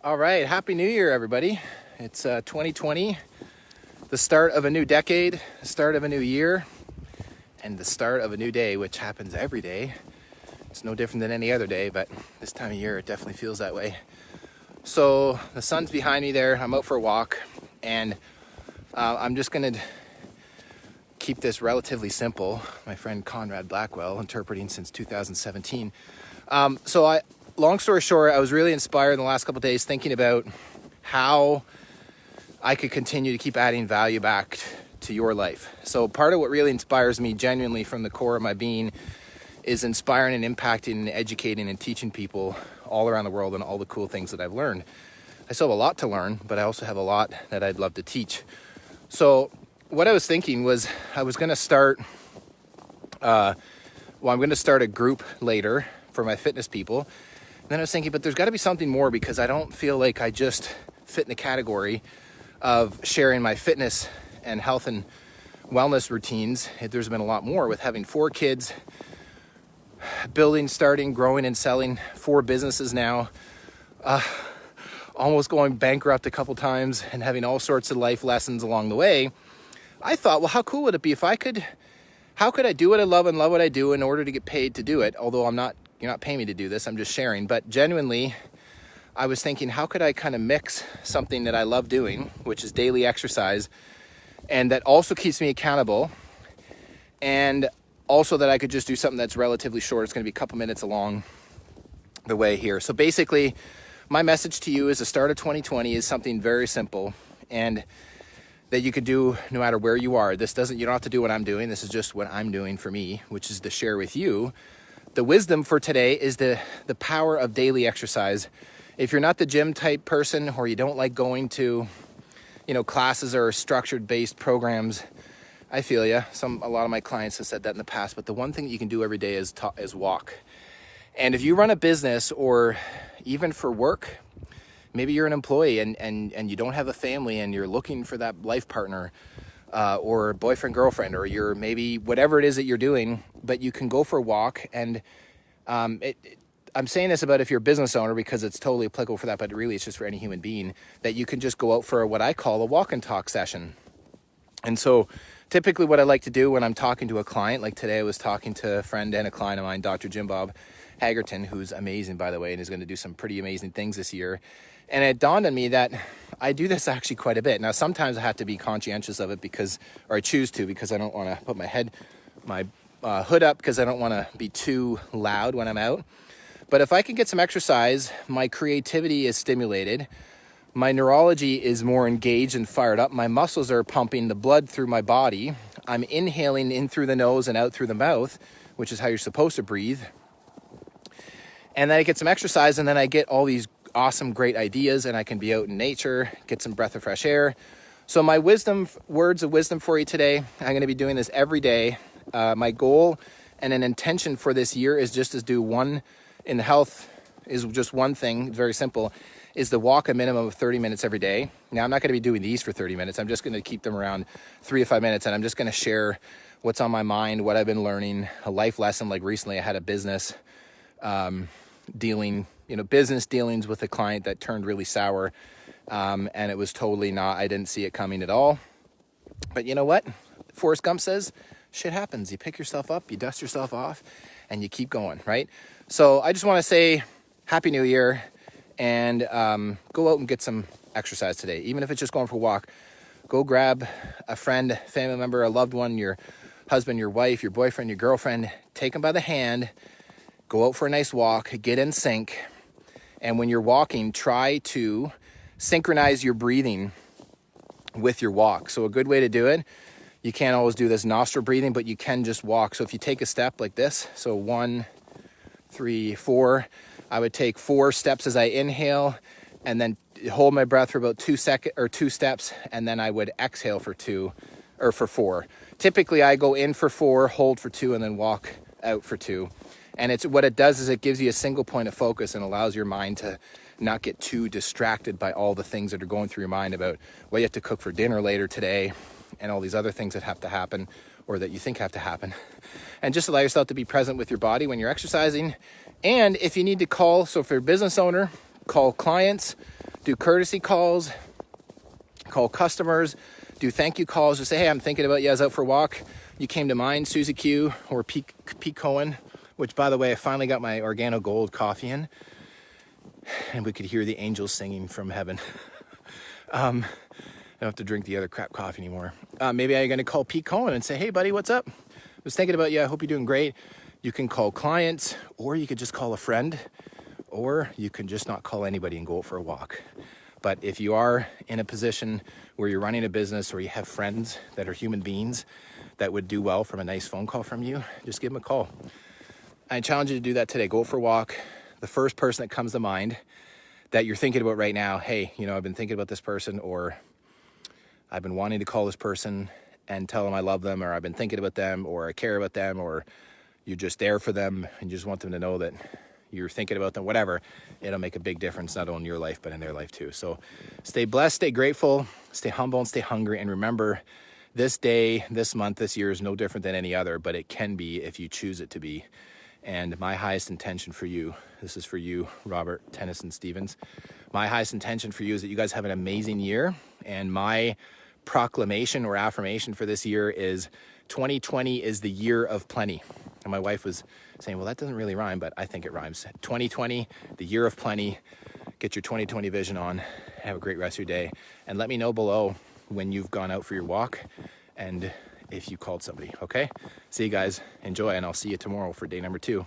All right, Happy New Year, everybody. It's 2020, the start of a new decade, the start of a new year, and the start of a new day, which happens every day. It's no different than any other day, but this time of year, it definitely feels that way. So the sun's behind me there. I'm out for a walk, and I'm just going to keep this relatively simple. My friend Conrad Blackwell, interpreting since 2017. Long story short, I was really inspired in the last couple of days thinking about how I could continue to keep adding value back to your life. So part of what really inspires me genuinely from the core of my being is inspiring and impacting and educating and teaching people all around the world and all the cool things that I've learned. I still have a lot to learn, but I also have a lot that I'd love to teach. So what I was thinking was I was going to start, I'm going to start a group later for my fitness people. And then I was thinking, but there's got to be something more, because I don't feel like I just fit in the category of sharing my fitness and health and wellness routines. There's been a lot more with having 4 kids, building, starting, growing, and selling 4 businesses now, almost going bankrupt a couple times and having all sorts of life lessons along the way. I thought, well, how cool would it be if how could I do what I love and love what I do in order to get paid to do it? Although you're not paying me to do this, I'm just sharing. But genuinely, I was thinking, how could I kind of mix something that I love doing, which is daily exercise, and that also keeps me accountable, and also that I could just do something that's relatively short. It's going to be a couple minutes along the way here. So basically, my message to you is the start of 2020 is something very simple, and that you could do no matter where you are. You don't have to do what I'm doing. This is just what I'm doing for me, which is to share with you. The wisdom for today is the power of daily exercise. If you're not the gym type person, or you don't like going to, classes or structured based programs, I feel you. A lot of my clients have said that in the past, but the one thing that you can do every day is walk. And if you run a business, or even for work, maybe you're an employee and you don't have a family and you're looking for that life partner, or boyfriend, girlfriend, or you're maybe whatever it is that you're doing, but you can go for a walk. And I'm saying this about if you're a business owner, because it's totally applicable for that, but really it's just for any human being, that you can just go out for what I call a walk and talk session. And so typically what I like to do when I'm talking to a client, like today I was talking to a friend and a client of mine, Dr. Jim Bob Hagerton, who's amazing, by the way, and is going to do some pretty amazing things this year. And it dawned on me that I do this actually quite a bit. Now, sometimes I have to be conscientious of it or I choose to, because I don't want to put my hood up, because I don't want to be too loud when I'm out. But if I can get some exercise, my creativity is stimulated. My neurology is more engaged and fired up. My muscles are pumping the blood through my body. I'm inhaling in through the nose and out through the mouth, which is how you're supposed to breathe. And then I get some exercise, and then I get all these awesome, great ideas, and I can be out in nature, get some breath of fresh air. So my words of wisdom for you today, I'm going to be doing this every day. My goal and an intention for this year is just to do one in health, is just one thing, very simple, is to walk a minimum of 30 minutes every day. Now, I'm not going to be doing these for 30 minutes. I'm just going to keep them around 3 to 5 minutes, and I'm just going to share what's on my mind, what I've been learning, a life lesson. Like recently I had a business business dealings with a client that turned really sour. And it was totally I didn't see it coming at all. But you know what? Forrest Gump says, shit happens. You pick yourself up, you dust yourself off, and you keep going, right? So I just want to say Happy New Year, and go out and get some exercise today. Even if it's just going for a walk, go grab a friend, family member, a loved one, your husband, your wife, your boyfriend, your girlfriend, take them by the hand, go out for a nice walk, get in sync. And when you're walking, try to synchronize your breathing with your walk. So a good way to do it, you can't always do this nostril breathing, but you can just walk. So if you take a step like this, so 1, 3, 4, I would take 4 steps as I inhale, and then hold my breath for about 2 steps, and then I would exhale for 4. Typically I go in for 4, hold for 2, and then walk out for 2. And what it does is it gives you a single point of focus and allows your mind to not get too distracted by all the things that are going through your mind about what you have to cook for dinner later today and all these other things that have to happen, or that you think have to happen. And just allow yourself to be present with your body when you're exercising. And if you need to call, so if you're a business owner, call clients, do courtesy calls, call customers, do thank you calls, just say, hey, I'm thinking about you. I was out for a walk. You came to mind, Susie Q or Pete Cohen, which, by the way, I finally got my Organo Gold coffee in, and we could hear the angels singing from heaven. I don't have to drink the other crap coffee anymore. Maybe I'm going to call Pete Cohen and say, hey, buddy, what's up? I was thinking about you. I hope you're doing great. You can call clients, or you could just call a friend, or you can just not call anybody and go out for a walk. But if you are in a position where you're running a business or you have friends that are human beings that would do well from a nice phone call from you, just give them a call. I challenge you to do that today. Go for a walk. The first person that comes to mind that you're thinking about right now, hey, I've been thinking about this person, or I've been wanting to call this person and tell them I love them, or I've been thinking about them, or I care about them, or you're just there for them and you just want them to know that you're thinking about them, whatever. It'll make a big difference, not only in your life, but in their life too. So stay blessed, stay grateful, stay humble, and stay hungry. And remember, this day, this month, this year is no different than any other, but it can be if you choose it to be. And my highest intention for you, this is for you, Robert Tennyson Stevens. My highest intention for you is that you guys have an amazing year. And my proclamation or affirmation for this year is 2020 is the year of plenty. And my wife was saying, well, that doesn't really rhyme, but I think it rhymes. 2020, the year of plenty. Get your 2020 vision on. Have a great rest of your day. And let me know below when you've gone out for your walk and if you called somebody, okay? See you guys. Enjoy, and I'll see you tomorrow for day number 2.